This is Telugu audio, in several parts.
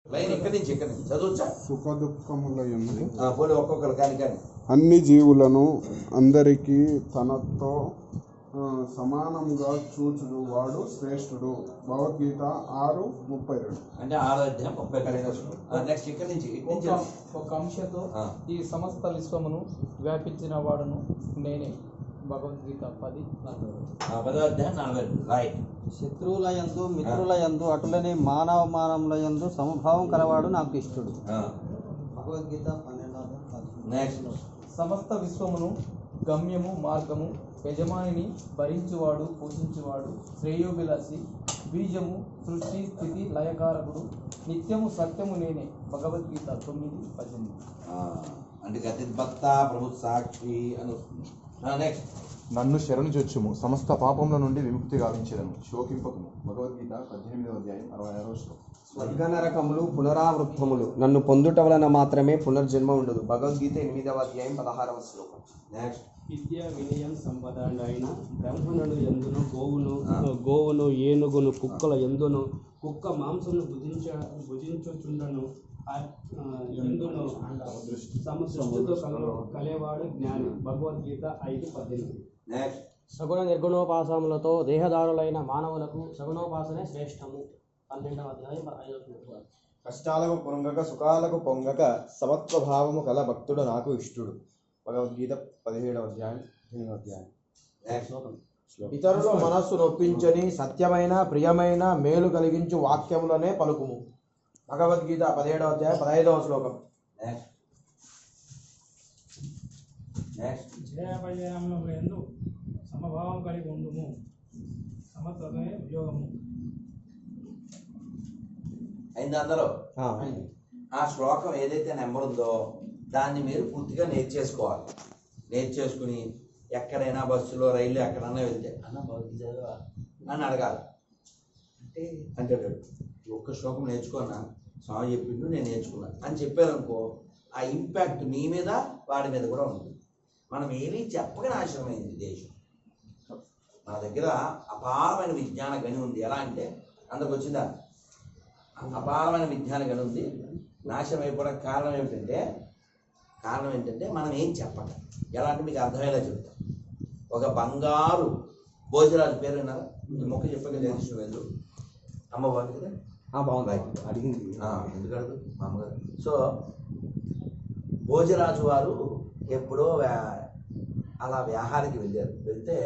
లైన్ ఇక్కడి నుంచి చదవచ్చా? సుఖ దుఃఖములయందు పోనీ ఒక్కొక్కరు కానీ అన్ని జీవులను అందరికీ తనతో సమానంగా చూచుడు వాడు శ్రేష్ఠుడు. భగవద్గీత 6:32. అంటే 6వ అధ్యాయం 32. నెక్స్ట్ ఇక్కడి నుంచి ఒక అంశతో ఈ సమస్త విశ్వమును వ్యాపించిన వాడును నేనే. భగవద్గీత 10:40. 10వ అధ్యాయం 42. రైట్. శత్రువులయందు మిత్రులయందు అటులనే మానవమానములయందు సమభావం కలవాడు నాకు ఇష్టడు. భగవద్గీత 12:10. నెక్స్ట్ సమస్త విశ్వమును గమ్యము మార్గము యజమానిని భరించువాడు పోషించువాడు శ్రేయోభిలాషి బీజము సృష్టి స్థితి లయకారకుడు నిత్యము సత్యము నేనే. భగవద్గీత 9:18. అంటే గతిత్ భక్త ప్రభు సాక్షి అని వస్తుంది. నెక్స్ట్ నన్ను శరణు చొచ్చుము సమస్త పాపముల నుండి విముక్తి గావించెదను శోకింపకము. భగవద్గీత 18వ అధ్యాయం 66వ శ్లోకం. స్వర్గ నరకములు పునరావృత్తములు నన్ను పొందుట వలన మాత్రమే పునర్జన్మ ఉండదు. భగవద్గీత 8వ అధ్యాయం 16వ శ్లోకం. నెక్స్ట్ విద్య వినయం సంపద అయిన బ్రాహ్మణుడు ఎందును గోవును ఏనుగును కుక్కల ఎందును కుక్క మాంసమును భుజించుచుండను ఎందును సమసృష్టితో కలేవాడు జ్ఞాని. భగవద్గీత 5:18. నెక్స్ట్ సగుణ నిర్గుణోపాసములతో దేహదారులైన మానవులకు సగుణోపాసనే శ్రేష్టము. 12వ అధ్యాయం 5వ శ్లోకం. కష్టాలకు పొంగక సుఖాలకు పొంగక సమత్వభావము కల భక్తుడు నాకు ఇష్టుడు. భగవద్గీత 17వ అధ్యాయం 8వ అధ్యాయం. ఇతరుల మనస్సు నొప్పించని సత్యమైన ప్రియమైన మేలు కలిగించు వాక్యములనే పలుకుము. భగవద్గీత 17వ అధ్యాయం 15వ శ్లోకం. నెక్స్ట్ నెక్స్ట్ జయపజయములందు సమభావం కలిగి ఉండుము సమత్వమే ఉద్యోగము. అయింది అందరూ? ఆ శ్లోకం ఏదైతే నెంబర్ ఉందో దాన్ని మీరు పూర్తిగా నేర్చేసుకోవాలి. నేర్చేసుకుని ఎక్కడైనా బస్సులో రైలు ఎక్కడైనా వెళ్తే అన్న భగవద్గీత అని అడగాలి. అంటే ఒక్క శ్లోకం నేర్చుకున్నా స్వామి చెప్పిండు నేను నేర్చుకున్నాను అని చెప్పారనుకో ఆ ఇంపాక్ట్ మీ మీద వాడి మీద కూడా ఉంటుంది. మనం ఏమీ చెప్పగా నాశనమైంది దేశం. మన దగ్గర అపారమైన విజ్ఞాన గని ఉంది. ఎలా అంటే అందరికి వచ్చిందా? అపారమైన విజ్ఞాన గని ఉంది. నాశనం అయిపోవడానికి కారణం ఏంటంటే మనం ఏం చెప్పక. ఎలా అంటే మీకు అర్థమయ్యేలా చెప్తాం. ఒక బంగారు భోజరాజు పేరు విన్నారా? ఈ మొక్క చెప్పక జగదీశ్వర వేంద్రు అమ్మ బాగుంది కదా? బాగుంది. అడిగింది ఎందుకు అడుగు మా అమ్మగారు. సో భోజరాజు వారు ఎప్పుడో అలా వ్యాహారికి వెళ్ళారు. వెళ్తే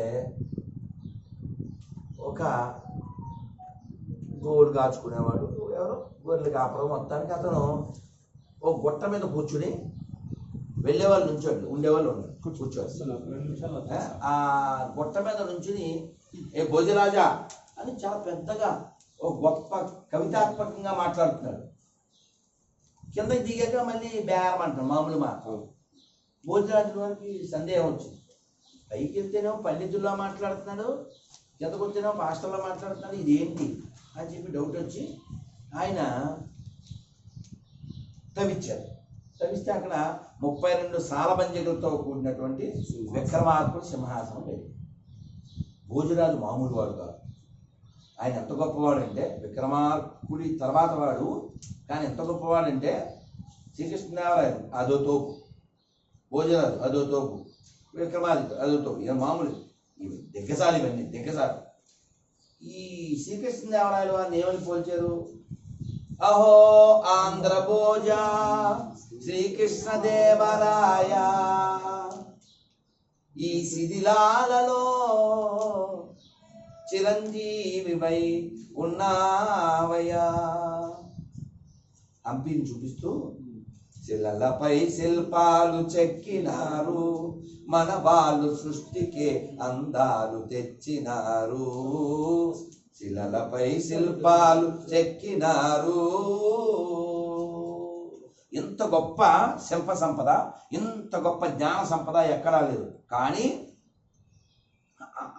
ఒక గోడు కాచుకునేవాడు ఎవరు గొర్రెలు కాపడం మొత్తానికి అతను ఓ గుట్ట మీద కూర్చుని వెళ్ళేవాళ్ళు నుంచోండి ఉండేవాళ్ళు ఉన్నారు కూర్చోవాలి. ఆ గుట్ట మీద నుంచుని ఏ భోజరాజా అని చాలా పెద్దగా ఓ గొప్ప కవితాత్మకంగా మాట్లాడుతున్నాడు. కిందకి దిగాక మళ్ళీ బేరం అంటాడు మామూలు మాట. భోజరాజు వారికి సందేహం వచ్చింది. పైకి వెళ్తేనేమో పండితుల్లో మాట్లాడుతున్నాడు, కిందకు వస్తేనేమో పాస్టర్లో మాట్లాడుతున్నాడు, ఇదేంటి అని చెప్పి డౌట్ వచ్చి ఆయన తవ్విచ్చారు. తవ్విస్తే అక్కడ 32 సాలబంజగులతో కూడినటువంటి విక్రమార్కుడు సింహాసనం లేదు. భోజరాజు మామూలు వాడు కాదు. ఆయన ఎంత గొప్పవాడంటే విక్రమార్కుడి తర్వాత వాడు, కానీ ఎంత గొప్పవాడంటే శ్రీకృష్ణదేవరాయలు అదో తోపు, భోజరాజు అదో తోపు, విక్రమాదిత్యుడు అదో తోపు. ఇక మామూలు ఇవి దిగ్గజాలు, ఇవన్నీ దిగ్గజాలు. ఈ శ్రీకృష్ణదేవరాయలు వారిని ఏమని పోల్చారు? అహో ఆంధ్ర భోజ శ్రీకృష్ణదేవరాయ ఈ శిథిలాలలో చిరంజీవివై ఉన్నావయ్యా. హంపిని చూపిస్తూ శిలలపై శిల్పాలు చెక్కినారు, మన వాళ్ళు సృష్టికే అందాలు తెచ్చినారు. శిలలపై శిల్పాలు చెక్కినారు. ఇంత గొప్ప శిల్ప సంపద, ఇంత గొప్ప జ్ఞాన సంపద ఎక్కడా లేదు. కానీ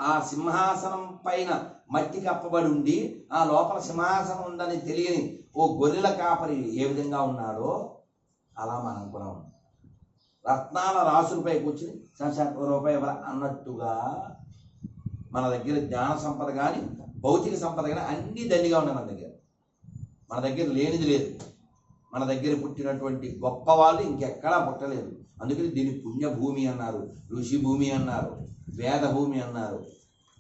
ఆ సింహాసనం పైన మట్టి కప్పబడి ఉండి ఆ లోపల సింహాసనం ఉందని తెలియని ఓ గొర్రెల కాపరి ఏ విధంగా ఉన్నాడో అలా మనం కూడా ఉన్నాం. రత్నాల రాసులపై కూర్చుని రూపాయి అన్నట్టుగా మన దగ్గర జ్ఞాన సంపద కానీ భౌతిక సంపద కానీ అన్నీ దండిగా ఉన్నాయి మన దగ్గర. మన దగ్గర లేనిది లేదు. మన దగ్గర పుట్టినటువంటి గొప్ప వాళ్ళు ఇంకెక్కడా పుట్టలేదు. అందుకని దీన్ని పుణ్యభూమి అన్నారు, ఋషి భూమి అన్నారు, వేద భూమి అన్నారు,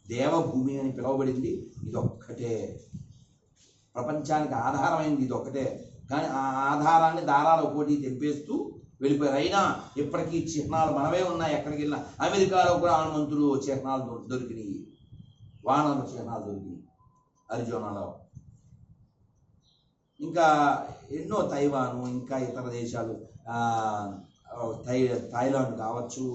దేవభూమి అని పిలువబడింది. ఇదొక్కటే ప్రపంచానికి ఆధారమైంది, ఇదొక్కటే. కానీ ఆ ఆధారాన్ని దారాలు పోటీ తెంపేస్తూ వెళ్ళిపోయారు. అయినా ఇప్పటికీ చిహ్నాలు మనమే ఉన్నాయి. ఎక్కడికి వెళ్ళినా అమెరికాలో కూడా హనుమంతుడు చిహ్నాలు దొరికినాయి, వానర చిహ్నాలు దొరికినాయి అరిజోనాలో. ఇంకా ఎన్నో తైవాను, ఇంకా ఇతర దేశాలు, థాయిలాండ్ కావచ్చు,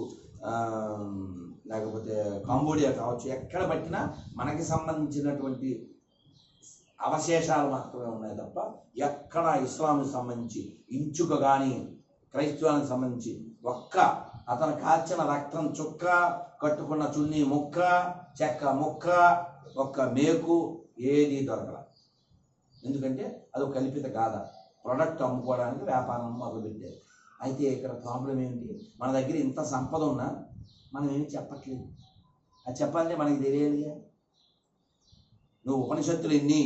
లేకపోతే కాంబోడియా కావచ్చు, ఎక్కడ పట్టినా మనకి సంబంధించినటువంటి అవశేషాలు మాత్రమే ఉన్నాయి తప్ప ఎక్కడ ఇస్లాంకి సంబంధించి ఇంచుక కానీ క్రైస్తవానికి సంబంధించి ఒక్క అతను కాల్చిన రక్తం చుక్క, కట్టుకున్న చున్నీ ముక్క, చెక్క ముక్క, ఒక్క మేకు ఏది దొరకల. ఎందుకంటే అది ఒక కల్పిత గాథ. ప్రొడక్ట్ అమ్ముకోవడానికి వ్యాపారం మొదలుపెట్టారు. అయితే ఇక్కడ ప్రాబ్లం ఏంటి, మన దగ్గర ఇంత సంపద ఉన్నా మనం ఏమి చెప్పట్లేదు. అది చెప్పాలంటే మనకి తెలియాలి. నువ్వు ఉపనిషత్తులు ఎన్ని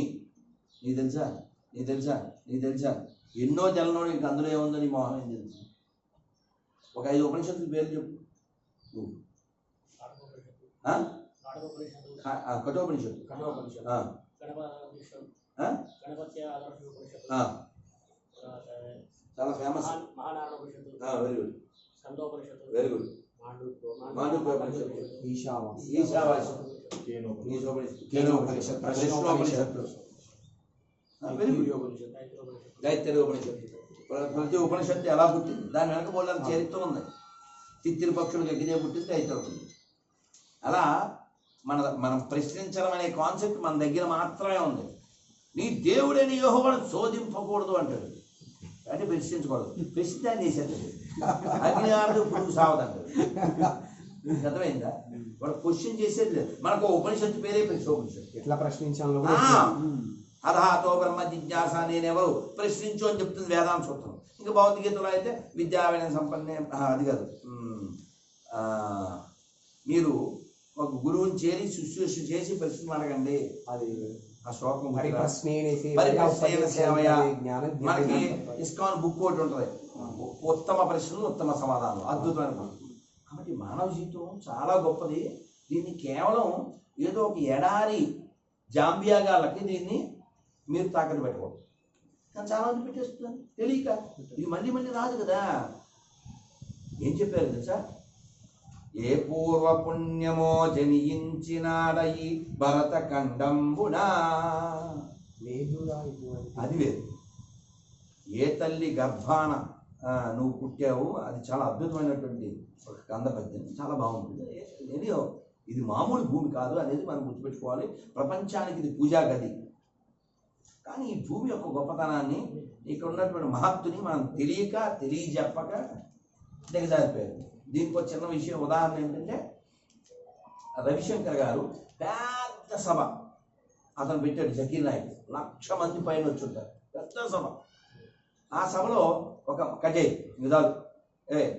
నీకు తెలుసా, నీకు తెలుసా, నీకు తెలుసా, ఎన్నో తెలనోడు ఇంక అందులో ఏముందో నీ మొహం ఏం తెలుసు. ఒక 5 ఉపనిషత్తుల పేర్లు చెప్పు నువ్వు. కఠోపనిషత్తు, చాలా famous. Very good, very good. Gayatri ఉపనిషత్తు. ప్రతి ఉపనిషత్తు ఎలా పుట్టింది, దాని వెనక పోలని చరిత్ర ఉంది. తిత్తిరి పక్షులకు ఎగ్గిదే పుట్టింది గాయత్రి పుట్టింది. అలా మనం ప్రశ్నించడం అనే కాన్సెప్ట్ మన దగ్గర మాత్రమే ఉంది. నీ దేవుడని యెహోవాను శోధింపకూడదు అంటాడు, అంటే ప్రశ్నించకూడదు. ప్రశ్నించాన్ని చేసేది అగ్నివాడు పురుగు సావదంటాడు. అర్థమైందా? వాడు క్వశ్చన్ చేసేది లేదు. మనకు ఉపనిషత్తు పేరే ప్రశ్నోపనిషత్తు. ఎట్లా ప్రశ్నించాలో అర్హతో బ్రహ్మ జిజ్ఞాస, నేనెవరు ప్రశ్నించు అని చెప్తుంది వేదాంత సూత్రం. ఇంకా భౌతికతలో అయితే విద్యావినయ సంపన్నే, అది కాదు. మీరు ఒక గురువుని చేరి శుశ్రూష చేసి ప్రశ్నలు అడగండి. అది ఆ శ్లోకం. మనకి ఇస్కాన్ బుక్ ఒకటి ఉంటుంది, ఉత్తమ ప్రశ్నలు ఉత్తమ సమాధానాలు, అద్భుతమైన. కాబట్టి మానవ జీవితం చాలా గొప్పది. దీన్ని కేవలం ఏదో ఒక ఎడారి జాంబియాగాళ్ళకి దీన్ని మీరు తాకట్టు పెట్టకూడదు. కానీ చాలా మంది పెట్టేస్తున్నారు తెలియక. ఇది మళ్ళీ మళ్ళీ రాదు కదా. ఏం చెప్పారు తెలుసా? ఏ పూర్వ పుణ్యమో జనించినాడయి భరత ఖండంబునా. అది వేరు. ఏ తల్లి గర్భాన నువ్వు పుట్టావు, అది చాలా అద్భుతమైనటువంటి ఒక కంద పద్యం, చాలా బాగుంటుంది. ఇది మామూలు భూమి కాదు అనేది మనం గుర్తుపెట్టుకోవాలి. ప్రపంచానికి ఇది పూజా గది. కానీ ఈ భూమి యొక్క గొప్పతనాన్ని, ఇక్కడ ఉన్నటువంటి మహత్తుని మనం తెలియక తెలియజెప్పక దిగజారిపోయారు. దీనికి ఒక చిన్న విషయం, ఉదాహరణ ఏంటంటే, రవిశంకర్ గారు పెద్ద సభ అతను పెట్టాడు. జకీర్ నాయక్ 1,00,000 మంది పైన వచ్చుంటారు, పెద్ద సభ. ఆ సభలో ఒక కజయ్ విధాలు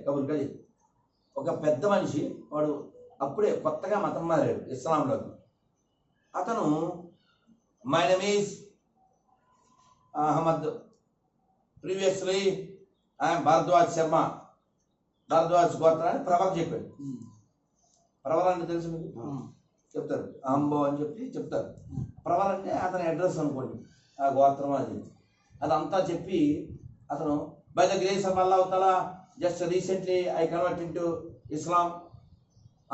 కబుల్ కజయ్, ఒక పెద్ద మనిషి, వాడు అప్పుడే కొత్తగా మతం మారాడు ఇస్లాంలోకి. అతను my name is Ahmad, previously I am Bharadwaj Sharma, Bharadwaj గోత్ర అని ప్రవర్ చెప్పాడు. ప్రవర్ అంటే తెలుసు మీకు, చెప్తారు అంబో అని చెప్పి చెప్తారు. ప్రవర్ అంటే అతని అడ్రస్ అనుకోండి, ఆ గోత్రం అని. అదంతా చెప్పి అతను by the grace of Allah తఆలా just recently I convert into Islam,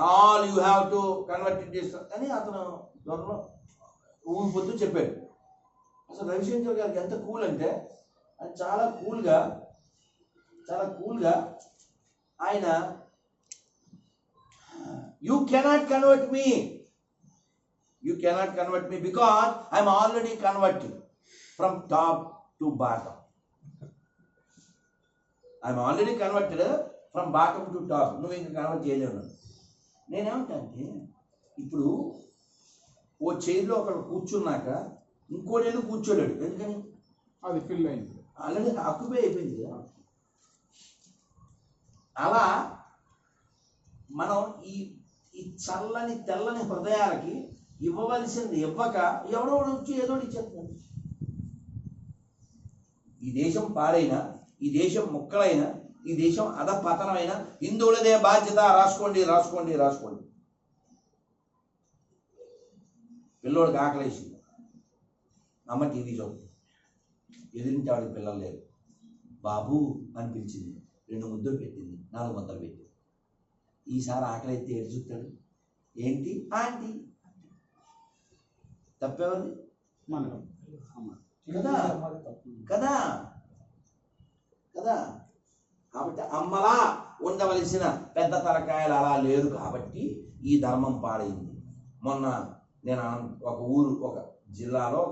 all you have to convert into Islam అని అతను త్వరలో ఊపిపోతూ చెప్పాడు. అసలు రవిశంకర్ గారికి ఎంత కూల్ అంటే, అది చాలా కూల్గా ఆయన, you cannot convert me because I'm already converted from top to bottom. I'm already converted from bottom to top. నువ్వు ఇంకా కన్వర్ట్ చేయలేవు. నేనేమంటే, ఇప్పుడు ఓ చైర్లో ఒకడు కూర్చున్నాక ఇంకోటి వెళ్ళి కూర్చోలేడు. ఎందుకని? అది ఫిల్ అయింది, ఆల్రెడీ ఆక్యుపై అయిపోయింది కదా. అలా మనం ఈ చల్లని తెల్లని హృదయాలకి ఇవ్వవలసింది ఇవ్వక ఎవడో వచ్చి ఏదో ఇచ్చేస్తున్నాడు. ఈ దేశం పాడైనా, ఈ దేశం ముక్కలైనా, ఈ దేశం అధపతనమైన హిందువులదే బాధ్యత. రాసుకోండి రాసుకోండి రాసుకోండి. పిల్లోడికి ఆకలేసి అమ్మ టీవీ చూస్తుంది, ఎదిరింటి ఆవిడకి పిల్లలు లేరు, బాబు అని పిలిచింది, 2 ముద్దలు పెట్టింది, 4 ముద్దలు పెట్టింది. ఈసారి ఆకలి అయితే ఏడు చూస్తాడు, ఏంటి ఆంటీ, తప్పెవరిది? కదా కదా కదా. కాబట్టి అమ్మలా ఉండవలసిన పెద్ద తలకాయలు అలా లేరు కాబట్టి ఈ ధర్మం పాడైంది. మొన్న నేను ఒక జిల్లాలో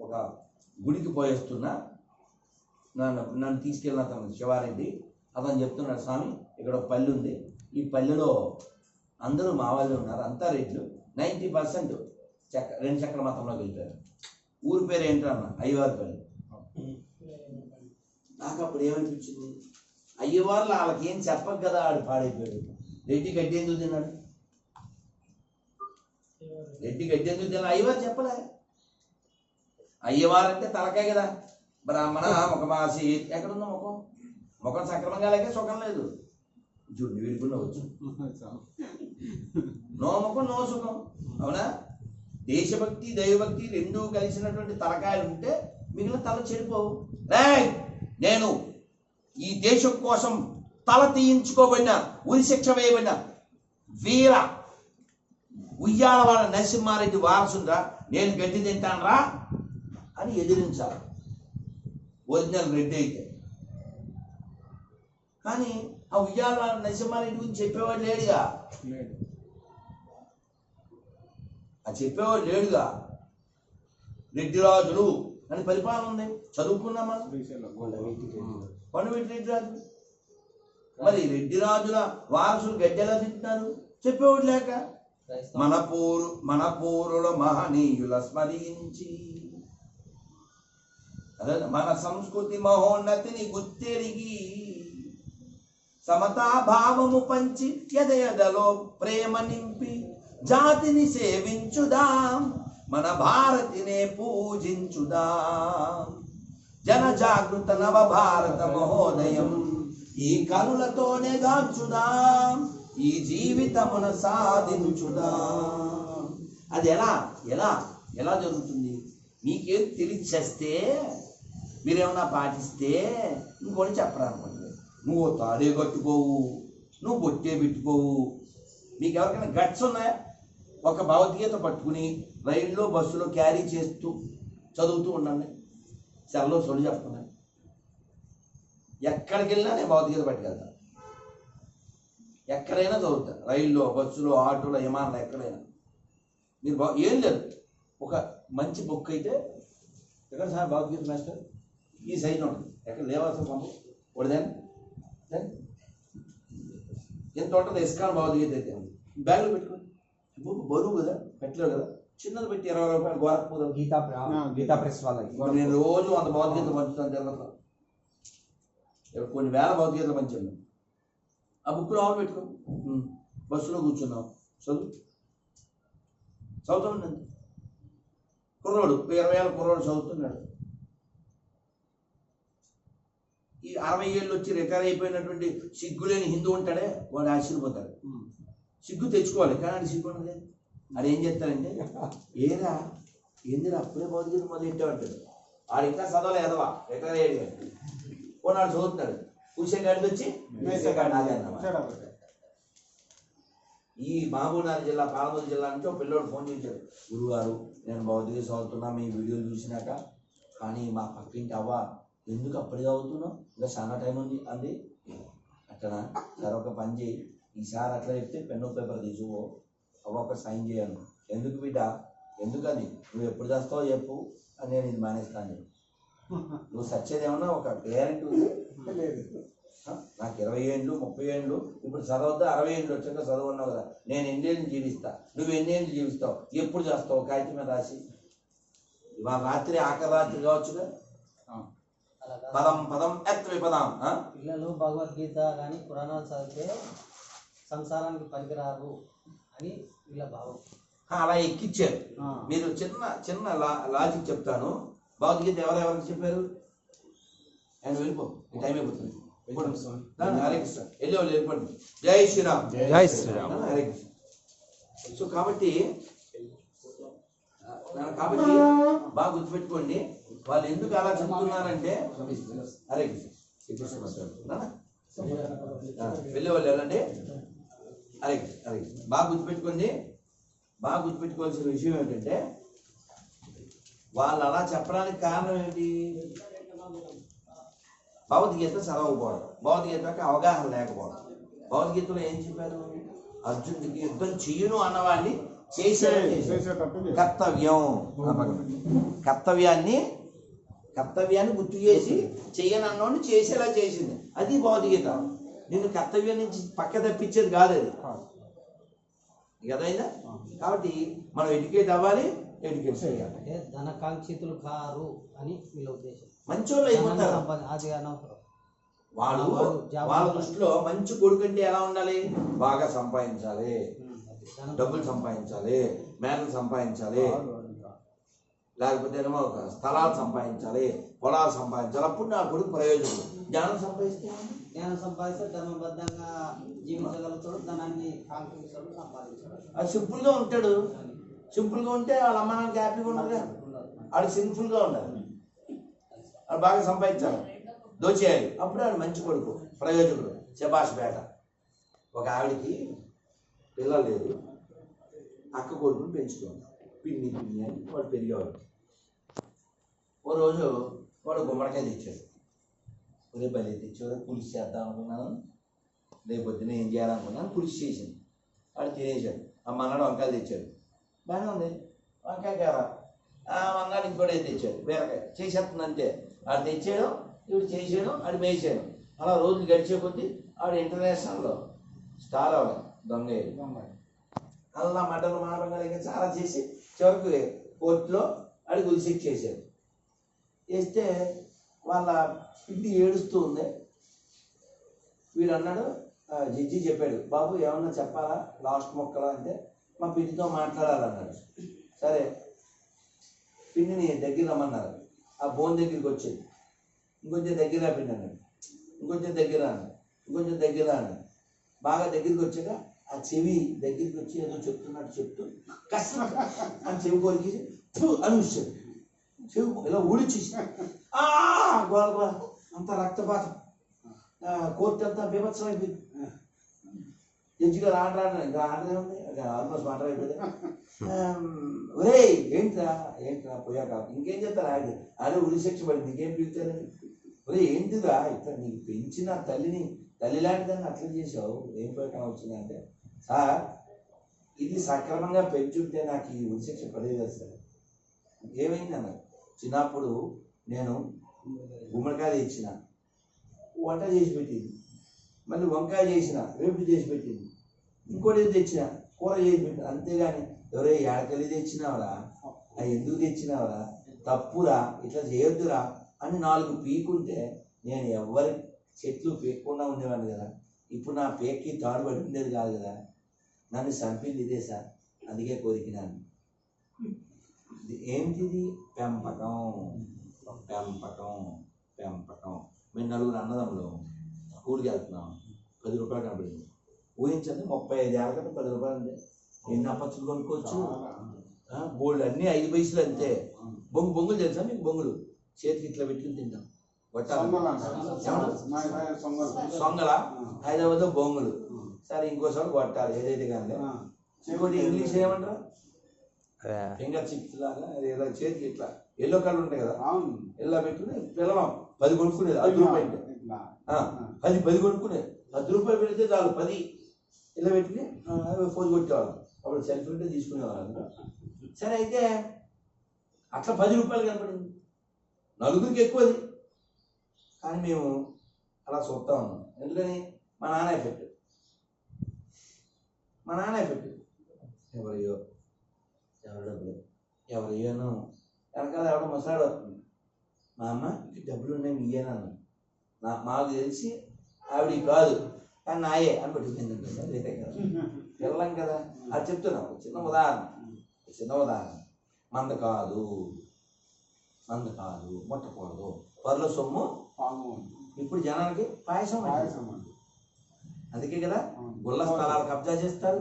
ఒక గుడికి పోయేస్తున్నా, నన్ను తీసుకెళ్ళిన అతను శివారెడ్డి, అతను చెప్తున్నాడు, స్వామి ఇక్కడ ఒక పల్లె ఉంది, ఈ పల్లెలో అందరూ మా వాళ్ళు ఉన్నారు, అంతా రెడ్లు, 90% 2 చక్ర మతంలోకి వెళ్ళిపోయారు. ఊరి పేరు ఏంటన్నా? అయ్యవారిపల్లి. నాకు అప్పుడు ఏమనిపించింది, అయ్యవార్లు వాళ్ళకి ఏం చెప్పక కదా ఆడు పాడైపోయాడు. రెడ్డి గడ్డి ఎందుకు తిన్నాడు? రెడ్డి గడ్డి ఎందుకు తిన్నాడు? అయ్యవారు చెప్పలే. అయ్యవారు అంటే తలకాయ కదా. బ్రాహ్మణ ముఖమాసి, ఎక్కడుందో ముఖం? ముఖం సక్రమంగా లేక సుఖం లేదు. చూడు వీడికుండా వచ్చు, నో ముఖం నో సుఖం. అవునా? దేశభక్తి దైవభక్తి రెండూ కలిసినటువంటి తలకాయలు ఉంటే మిగిలిన తల చెడిపోవు. నేను ఈ దేశం కోసం తల తీయించుకోబడిన, ఉరి శిక్ష వేయబడిన వీర ఉయ్యాలవాడ నరసింహారెడ్డి వారసుందా, నేను గడ్డి తింటానరా అని ఎదిరించాలి ఒరిజినల్ రెడ్డి అయితే. కానీ ఆ ఉయ్యాలవాడ నరసింహారెడ్డి గురించి చెప్పేవాడు లేడుగా, చెప్పేవాడు లేడుగా. రెడ్డి రాజులు అని పరిపాలన ఉంది, చదువుకున్నామా? కొండవీటి రెడ్డి రాజు. మరి రెడ్డి రాజుల వారసులు గడ్డెలా తింటున్నారు? చెప్పేవాడు లేక. మన పూర్వుల మహనీయుల స్మరించి, అదే మన సంస్కృతి మహోన్నతిని గుర్తెరిగి, సమతాభావము పంచి ఎదయదలో ప్రేమ నింపి, జాతిని సేవించుదాం, మన భారతినే పూజించుదాం. జన జాగృత నవ భారత మహోదయం ఈ కనులతోనే గాంచుదాం, ఈ జీవితమున సాధించుదాం. అది ఎలా ఎలా ఎలా జరుగుతుంది? మీకేం తెలిసేస్తే, మీరేమన్నా పాటిస్తే ఇంకోటి చెప్పరానుకోండి, నువ్వు తాడే కట్టుకోవు, నువ్వు బొట్టే పెట్టుకోవు. మీకు ఎవరికైనా గట్స్ ఉన్నాయా? ఒక భగవద్గీత పట్టుకుని రైల్లో బస్సులో క్యారీ చేస్తూ చదువుతూ ఉండండి, సెల్లో సొలి చెప్తున్నాను. ఎక్కడికి వెళ్ళినా నేను భగవద్గీత పట్టుకెళ్తాను, ఎక్కడైనా చదువుతాను, రైల్లో బస్సులో ఆటోలో విమానంలో ఎక్కడైనా. మీరు ఏం లేదు, ఒక మంచి బుక్ అయితే ఎక్కడ సార్ భగవద్గీత మాస్టర్ ఈ సైజ్ ఉంటుంది, ఎక్కడ లేవాల్సిన పంపు ఒకటిదాన్ని ఎంత ఉంటుంది. ఇస్కాన్ భగవద్గీత అయితే బ్యాగ్లో పెట్టుకోండి, బుక్ బరువు కదా, పెట్టలేవు కదా, చిన్నది పెట్టి 20 రూపాయలు గోరఖపూర్ గీతా ప్రెస్ వాళ్ళకి. నేను రోజు 100 భగవద్గీతలు పంచుతాను తిరుపతిలో. కొన్ని వేల భగవద్గీతలు పంచాను. ఆ బుక్లో ఆవులు పెట్టుకో, బస్సులో కూర్చున్నాం, చదువుతామండి. కుర్రోడు 20 ఏళ్ళ కుర్రోడు చదువుతున్నాడు. ఈ 60 ఏళ్ళు వచ్చి రిటైర్ అయిపోయినటువంటి సిగ్గులేని హిందూ ఉంటాడే, వాడు ఆశ్చర్యపోతాడు. సిగ్గు తెచ్చుకోవాలి, కానీ అది సిగ్గు ఉండదు. అది ఏం చేస్తాడంటే, ఏరా ఏందిరా అప్పుడే భగవద్గీత మొదలెట్టామంటాడు. వాడు ఇంకా చదవలే ఎదవా, రిటైర్ అయ్యాడు. కొన్నాడు చదువుతున్నాడు, కూసేగాడికి వచ్చి ఈ మహబూబ్నగర్ జిల్లా పాలమూరు జిల్లా నుంచి ఒక పిల్లోడు ఫోన్ చేశాడు, గురుగారు నేను భగవద్గీత చదువుతున్నా మీ వీడియోలు చూసినాక, కానీ మా పక్కింటి అవ్వ ఎందుకు అప్పుడే చదువుతున్నావు, ఇంకా చాలా టైం ఉంది అంది. అట్లనా సరే ఒక పని చేయి, ఈసారి అట్లా చెప్తే పెన్ను పేపర్ తీసుకో, అవ్వ ఒక సైన్ చేయను. ఎందుకు బిడ్డ, ఎందుకని నువ్వు ఎప్పుడు చేస్తావో చెప్పు అని నేను ఇది మానేస్తాను. నువ్వు సచ్చేదేమన్నా ఒక గ్యారెంటీ ఉంది? నాకు 20 ఏళ్ళు 30 ఏళ్ళు ఇప్పుడు చదవద్దు, 60 ఏళ్ళు వచ్చాక చదవన్నావు కదా, నేను ఎన్నేళ్ళు జీవిస్తా, నువ్వు ఎన్నేళ్ళు జీవిస్తావు, ఎప్పుడు చేస్తావు కాగితం మీద రాసి. ఇవాళ రాత్రి ఆఖరి రాత్రి కావచ్చుగా. పదం పదం ఎత్ విపదం. పిల్లలు భగవద్గీత కానీ పురాణాలు చదివితే సంసారానికి పనికిరారు అని వీళ్ళ భావం. అలా ఎక్కిచ్చారు. మీరు చిన్న చిన్న లాజిక్ చెప్తాను. భగవద్గీత ఎవరెవరికి చెప్పారు? ఆయన వెళ్ళిపో, ఈ టైం అయిపోతుంది. హరే కృష్ణ, వెళ్ళి వాళ్ళు వెళ్ళిపోండి. జై శ్రీరామ్. జై శ్రీరామ్. హరే కృష్ణ. సో కాబట్టి బాగా గుర్తుపెట్టుకోండి, వాళ్ళు ఎందుకు అలా చెప్తున్నారంటే హరే కృష్ణ వెళ్ళే వాళ్ళు వెళ్ళండి. హరే కృష్ణ, హరే కృష్ణ. బాగా గుర్తుపెట్టుకోండి. బాగా గుర్తుపెట్టుకోవాల్సిన విషయం ఏమిటంటే వాళ్ళు అలా చెప్పడానికి కారణం ఏంటి? భగవద్గీత చదవకపోవడం, భగవద్గీత యొక్క అవగాహన లేకపోవడం. భగవద్గీతలో ఏం చెప్పారు? అర్జునుడికి యుద్ధం చెయ్యను అన్నవాడిని కర్తవ్యం, కర్తవ్యాన్ని గుర్తు చేసి చెయ్యని అన్నోడిని చేసేలా చేసింది. అది భగవద్గీత. నిన్ను కర్తవ్యం నుంచి పక్క తప్పించేది కాదు అది. అదైందా? కాబట్టి మనం ఎడ్యుకేట్ అవ్వాలి, ఎడ్యుకేట్ చేయాలి. ధనకాంక్షితులు కారు అని వీళ్ళ ఉద్దేశం. మంచోళ్ళు అయిపోతారు. అది అనవసరం. వాళ్ళ దృష్టిలో మంచి కొడుకు అంటే ఎలా ఉండాలి? బాగా సంపాదించాలి, డబ్బులు సంపాదించాలి, మేనలు సంపాదించాలి, లేకపోతే ఏమో స్థలాలు సంపాదించాలి, పొలాలు సంపాదించాలి. అప్పుడు నా కొడుకు ప్రయోజనం. జ్ఞానం సంపాదిస్తే ధర్మబద్ధంగా జీవించగలుగుతాడు, ధనాన్ని కాంక్షించాడు, సంపాదించాడు. అది సింపుల్గా ఉంటాడు. సింపుల్గా ఉంటే వాళ్ళ అమ్మ నాన్నకి హ్యాపీగా ఉండదుగా. వాడు సింపుల్గా ఉండాలి, వాడు బాగా సంపాదించాలి, దోచేయాలి. అప్పుడు వాడు మంచి కొడుకు, ప్రయోజకుడు, శబాష్ బేట. ఒక ఆవిడికి పిల్లలు లేదు, అక్క కొడుకుని పెంచుకోండి. పిన్ని పిన్ని అని వాడు పెరిగేవాడు. ఓ రోజు వాడు గుమ్మడికాయ తెచ్చాడు. రేపు బలి తెచ్చాడు, పులుసు చేద్దాం అనుకున్నాను, రేపు పొద్దున ఏం చేయాలనుకున్నాను, పులుసు చేసింది. వాడు తినేసాడు. అమ్మ అన్నాడు వంకాయలు తెచ్చాడు, బాగానే ఉంది, వంకాయ కారా అన్నాడు. ఇంకోటి తెచ్చాడు, బీరకాయ చేసేస్తుంది అంతే. వాడు తెచ్చాడు, ఇప్పుడు చేసాడు, ఆడు మేసాడు. అలా రోజులు గడిచే కొద్దీ ఆడు ఇంటర్నేషనల్లో స్టార్ అవ్వాలి. దొంగ అలా మటలు మానవంగా ఇంకా చాలా చేసి చివరికి కోర్టులో ఆడి గురిశిక్ష చేశాడు. వేస్తే వాళ్ళ పిండి ఏడుస్తూ ఉంది. వీడు అన్నాడు, జడ్జి చెప్పాడు, బాబు ఏమన్నా చెప్పాలా లాస్ట్ మొక్కలా అంటే, మా పిండితో మాట్లాడాలన్నాడు. సరే పిండిని దగ్గర రమ్మన్నారు. ఆ బోన్ దగ్గరికి వచ్చేది. ఇంకొంచెం దగ్గర పిండి అన్నాడు, ఇంకొంచెం దగ్గర అన్నాడు, ఇంకొంచెం దగ్గర అన్నాడు. బాగా దగ్గరికి వచ్చాక ఆ చెవి దగ్గరికి వచ్చి ఏదో చెప్తున్నట్టు చెప్తూ కష్టం అని చెవి కోరికి అని వచ్చాడు. చెవి ఇలా ఊడిచేసి గోల గోల అంత రక్తపాతం, కోర్టు అంతా బీభత్సం అయిపోయింది. జడ్జి గారు ఆటలాడినా ఇంకా ఆటలేముంది, ఆల్మోస్ట్ మాట అయిపోయింది. ఒరే ఏంట్రా పోయాక ఇంకేం చెప్తారు? ఆడే ఉరి శిక్ష పడింది, ఇంకేం పీకుతారని. ఒరే ఏంటిరా ఇట్లా నీకు పెంచిన తల్లి లాంటిదాన్ని అట్లా చేసావు, ఏం పోయాక వచ్చిందంటే, సార్ ఇది సక్రమంగా పెంచుంటే నాకు ఈ ఉరి శిక్ష పడేది సార్. ఏమైంది అన్నారు. చిన్నప్పుడు నేను గుమ్మడికాయ తెచ్చిన, వంట చేసి పెట్టింది, మళ్ళీ వంకాయ చేసిన, వేపుడు చేసి పెట్టింది, ఇంకోటి తెచ్చిన, కూర చేసి పెట్టింది. అంతేగాని ఎవరో ఏడకల్లి తెచ్చినావరా, ఎందుకు తెచ్చినావరా, తప్పురా, ఇట్లా చేయొద్దురా అని 4 పీకుంటే నేను ఎవరి చెట్లు పీక్కుండా ఉండేవాడిని కదా. ఇప్పుడు నా పేక్కి తాడుబడి ఉండేది కాదు కదా. నన్ను చంపింది ఇదే సార్, అందుకే కోరికినాను. ఏంటిది? పెంపకం పెంపకం పెంపకం. మేము 4 అన్నదమ్ములు స్కూల్కి వెళ్తున్నాం. 10 రూపాయలు కనబడింది. ఊహించండి, 35 ఏళ్ళ కంటే 10 రూపాయలు అంటే ఎన్ని అప్పచ్చులు కొనుక్కోవచ్చు. బోల్డ్ అన్నీ 5 పైసలు అంతే. బొంగులు తెలుసా మీకు? బొంగులు చేతికి ఇట్లా పెట్టుకుని తింటాం. సొంగల, హైదరాబాద్ బొంగులు. సరే ఇంకోసారి కొట్టాలి ఏదైతే కానీ. ఇంకోటి ఇంగ్లీష్ ఏమంటారు? ఫింగర్ చిప్స్ లాగా ఇలా చేతికి ఇట్లా ఎల్లో కలర్ ఉంటాయి కదా, ఇలా పెట్టుకుని పిల్లవం 10 కొనుక్కునేది. 10 రూపాయలు 10 కొనుక్కునేది. 10 రూపాయలు పెడితే చాలు 10 ఇలా పెట్టుకుని ఫోన్ కొట్టేవాళ్ళు. అప్పుడు సెల్ఫీ ఉంటే తీసుకునేవాళ్ళు. సరే అయితే అట్లా 10 రూపాయలు కనపడింది. నలుగురికి ఎక్కువది, కానీ మేము అలా చూస్తూ ఉన్నాం. ఎందుకని? మా నాన్న ఎఫెక్ట్. ఎవరో డబ్బులు ఎవరయ్యోనో వెనకాల ఎవడో మసాడు వస్తుంది. మా అమ్మ ఇక డబ్బులు ఉన్నాయి మీయేనన్నా. మాకు తెలిసి ఆవిడ కాదు కానీ నాయే అని పట్టుకుంది. పిల్లం కదా అది చెప్తున్నాం. చిన్న ఉదాహరణ. మంద కాదు ముట్టకూడదు. పరుల సొమ్ము ఇప్పుడు జనానికి పాయసం అండి. అందుకే కదా గుళ్ళ స్థలాలు కబ్జా చేస్తారు,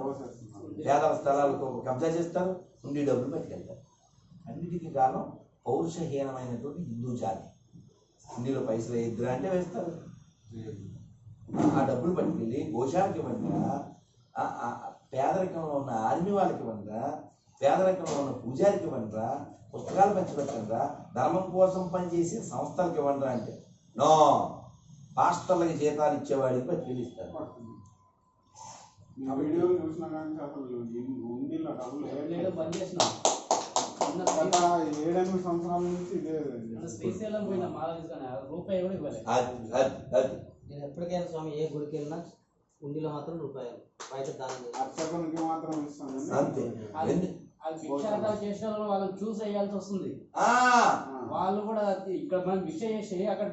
పేదల స్థలాలకు కబ్జా చేస్తారు, ఉండి డబ్బులు పట్టుకెళ్తారు. అన్నిటికీ కారణం పౌరుషహీనమైనటువంటి హిందూ జాతి. ఇందులో పైసలు ఎద్దురా అంటే వేస్తారు, ఆ డబ్బులు పట్టుకెళ్ళి గోశాలకి ఇవ్వండిరా, పేదరికంలో ఉన్న ఆర్మీ వాళ్ళకి ఇవ్వండిరా, పేదరికంలో ఉన్న పూజారికి ఇవ్వండిరా, పుస్తకాలు పంచిపెట్టండిరా, ధర్మం కోసం పనిచేసి సంస్థలకు ఇవ్వండిరా అంటే నో, పాస్టర్లకి జీతాలు ఇచ్చేవాడికి పట్టుకెళ్ళి ఇస్తారు. ఈ వీడియోలు చూసినా కానీ అసలు ఉండిలో డబ్బులు బంద్ చేసినాం. గత 7-8 సంవత్సరాల నుంచి ఇదే శ్రీశైలం పోయిన మాల తీసుకొని రూపాయి కూడా ఇవ్వలేదు. నేను ఎప్పటికైనా స్వామి ఏ గుడికి వెళ్ళినా ఉండిలో మాత్రం రూపాయలు బయట దానం అర్చకునికి మాత్రం ఇస్తాను. అది భిక్షాటం చేసిన వాళ్ళని చూసి వేయాల్సి వస్తుంది. వాళ్ళు కూడా ఇక్కడ మనం భిక్ష చేసి అక్కడ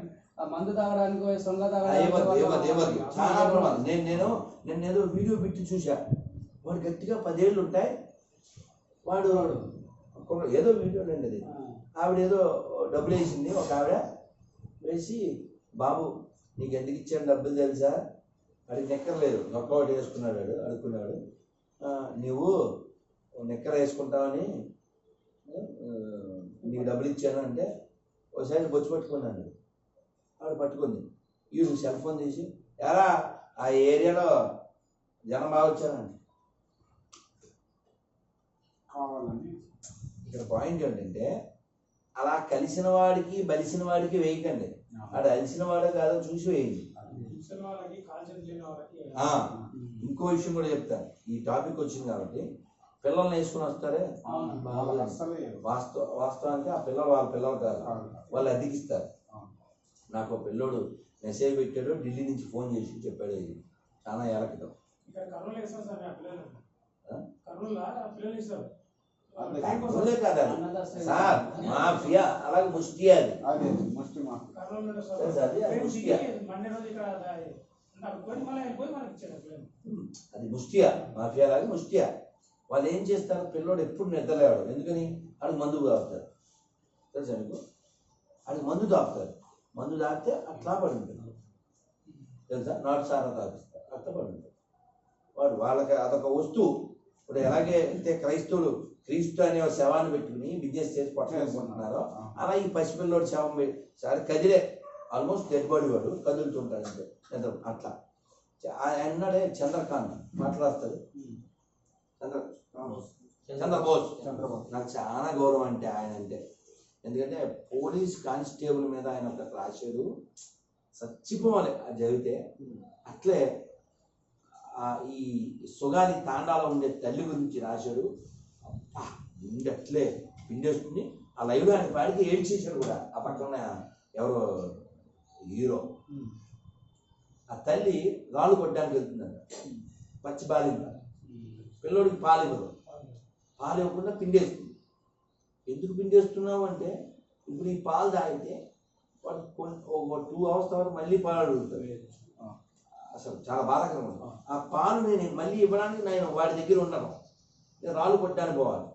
మందు తాగడానికి సొంగ తాగడానికి చాలా ప్రమాదం. నేను ఏదో వీడియో పెట్టి చూసా, వాడు గట్టిగా 10 ఏళ్ళు ఉంటాయి, వాడు ఏదో వీడియో అండి అది, ఆవిడ ఏదో డబ్బులు వేసింది, ఒక ఆవిడ వేసి, బాబు నీకు ఎందుకు ఇచ్చాడు డబ్బులు తెలుసా, వాడికి నెక్కర్లేదు, నొక్కవాడు వేసుకున్నాడు, వాడు అడుక్కున్నాడు, నువ్వు నెక్కర వేసుకుంటావని నీకు డబ్బులు ఇచ్చాను అంటే ఒకసారి బొచ్చు పట్టుకున్నాను. ఆవిడ పట్టుకుంది, వీడు సెల్ ఫోన్ తీసి, ఎరా ఆ ఏరియాలో జనం బాగా వచ్చారండి కావాలని. ఇక్కడ పాయింట్ ఏంటంటే, అలా కలిసిన వాడికి బలిసిన వాడికి వేయకండి, ఆడ అలిసిన వాడే కాదో చూసి వేయండి. ఇంకో విషయం కూడా చెప్తాను, ఈ టాపిక్ వచ్చింది కాబట్టి, పిల్లల్ని వేసుకుని వస్తారే వాస్తవానికి ఆ పిల్లలు వాళ్ళ పిల్లలు కాదు, వాళ్ళు అద్దెకిస్తారు. నాకు పిల్లోడు మెసేజ్ పెట్టాడు, ఢిల్లీ నుంచి ఫోన్ చేసి చెప్పాడు, ఇది చాలా ఏళ్ళ క్రితం. కర్నూలే కాదు సార్, మాఫియా, అలాగే ముష్టియా, అది ముష్టియా, అది ముష్టియా, మాఫియా లాగా ముష్టియా. వాళ్ళు ఏం చేస్తారు, పిల్లోడు ఎప్పుడు నిద్రలేవాడు, ఎందుకని ఆడికి మందు తాగుతారు, తెలుసా మీకు, ఆడికి మందు తాగుతారు, మందు తాగితే అట్లా పడి ఉంటుంది, తెలుసా, నాటు సారా తాగిస్తారు, అట్లా పడి ఉంటుంది వాడు. వాళ్ళకి అదొక వస్తువు. ఇప్పుడు ఎలాగే అయితే క్రైస్తవులు క్రీస్తు అనే శవాన్ని పెట్టుకుని బిజినెస్ చేసి పట్టుకుంటున్నారో, అలా ఈ పసిపిల్లోడు శవం సరే కదిలే, ఆల్మోస్ట్ డెడ్ బాడీ, వాడు కదులుతుంటాడు అంటే అట్లా. అన్నాడే చంద్రకాంత్ మాట్లాడతాడు, చంద్రబోస్, నాకు చాలా గౌరవం అంటే ఆయన అంటే, ఎందుకంటే పోలీస్ కానిస్టేబుల్ మీద ఆయన ఒక రాశాడు, చచ్చిపోవాలి అది జరిగితే. అట్లే ఈ సుగాని తాండాలో ఉండే తల్లి గురించి రాశాడు, ఉండి అట్లే పిండేసుకుని ఆ లైవ్లో ఆయన పాడికి ఏడ్చేశాడు కూడా. ఆ పక్కన ఎవరో హీరో, ఆ తల్లి రాళ్ళు కొట్టడానికి వెళ్తుందంట, పచ్చి బాలింద, పిల్లోడికి పాలు ఇవ్వదు, పాలు ఇవ్వకుండా పిండేస్తుంది. ఎందుకు పిండేస్తున్నావు అంటే, ఇప్పుడు ఈ పాలు తాగితే వాడు ఒక 2 hours తర్వాత మళ్ళీ పాలు అడుగుతాడు, అసలు చాలా బాధాకరం. ఆ పాలు నేను మళ్ళీ ఇవ్వడానికి నేను వాడి దగ్గర ఉండను, నేను రాళ్ళు కొట్టడానికి పోవాలి,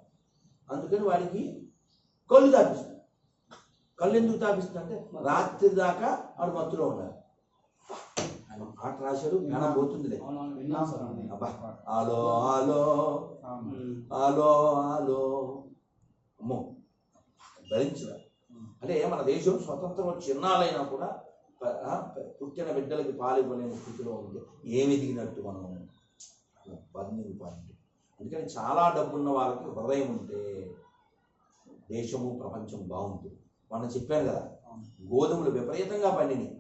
అందుకని వాడికి కళ్ళు తాపిస్తాను. కళ్ళు ఎందుకు తాపిస్తా అంటే, రాత్రి దాకా వాడు మత్తులో ఉండాలి. ఆయన పాట రాశాడు, జ్ఞానం పోతుందిలే. అబ్బా, ఆలో ఆలో ఆలో ఆలో, అమ్మో భరించరా. అంటే మన దేశం స్వతంత్రం చిన్నాలైనా కూడా పుట్టిన బిడ్డలకి పాలు ఇవ్వలేని స్థితిలో ఉంటే ఏమి ఎదిగినట్టు మనం బంధువులు పాయింట్. అందుకని చాలా డబ్బున్న వాళ్ళకి హృదయం ఉంటే దేశము ప్రపంచం బాగుంటుంది. మనం చెప్పాను కదా, గోధుమలు విపరీతంగా పండినాయి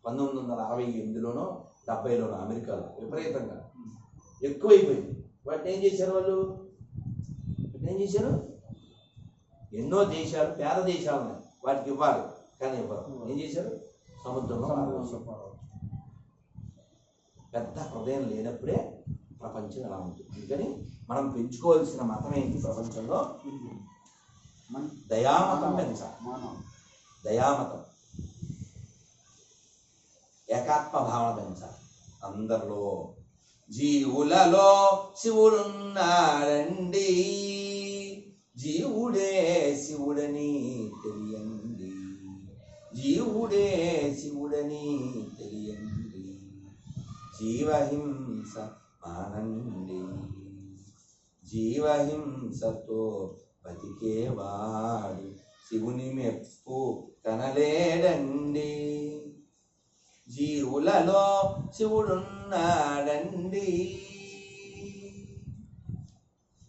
1968లోనో 70లోనో అమెరికాలో, విపరీతంగా ఎక్కువైపోయింది. వాటిని ఏం చేశారు వాళ్ళు, ఏం చేశారు, ఎన్నో దేశాలు పేద దేశాలు ఉన్నాయి, వాటికి ఇవ్వాలి కానీ ఇవ్వరు. ఏం చేశారు, సముద్రంలో పెద్ద హృదయం లేనప్పుడే ప్రపంచం ఎలా ఉంటుంది. అందుకని మనం పెంచుకోవాల్సిన మతం ఏంటి ప్రపంచంలో, దయామతం పెంచాలి. దయామతం, ఏకాత్మ భావన పెంచాలి అందరిలో. జీవులలో శివుడున్నాడండి, జీవుడే శివుడని తెలియండి, జీవుడే శివుడని తెలియండి, జీవహింస మానండి, జీవహింసతో బతికేవాడు శివుని మెప్పు కనలేడండి, జీవులలో శివుడున్నాడండి.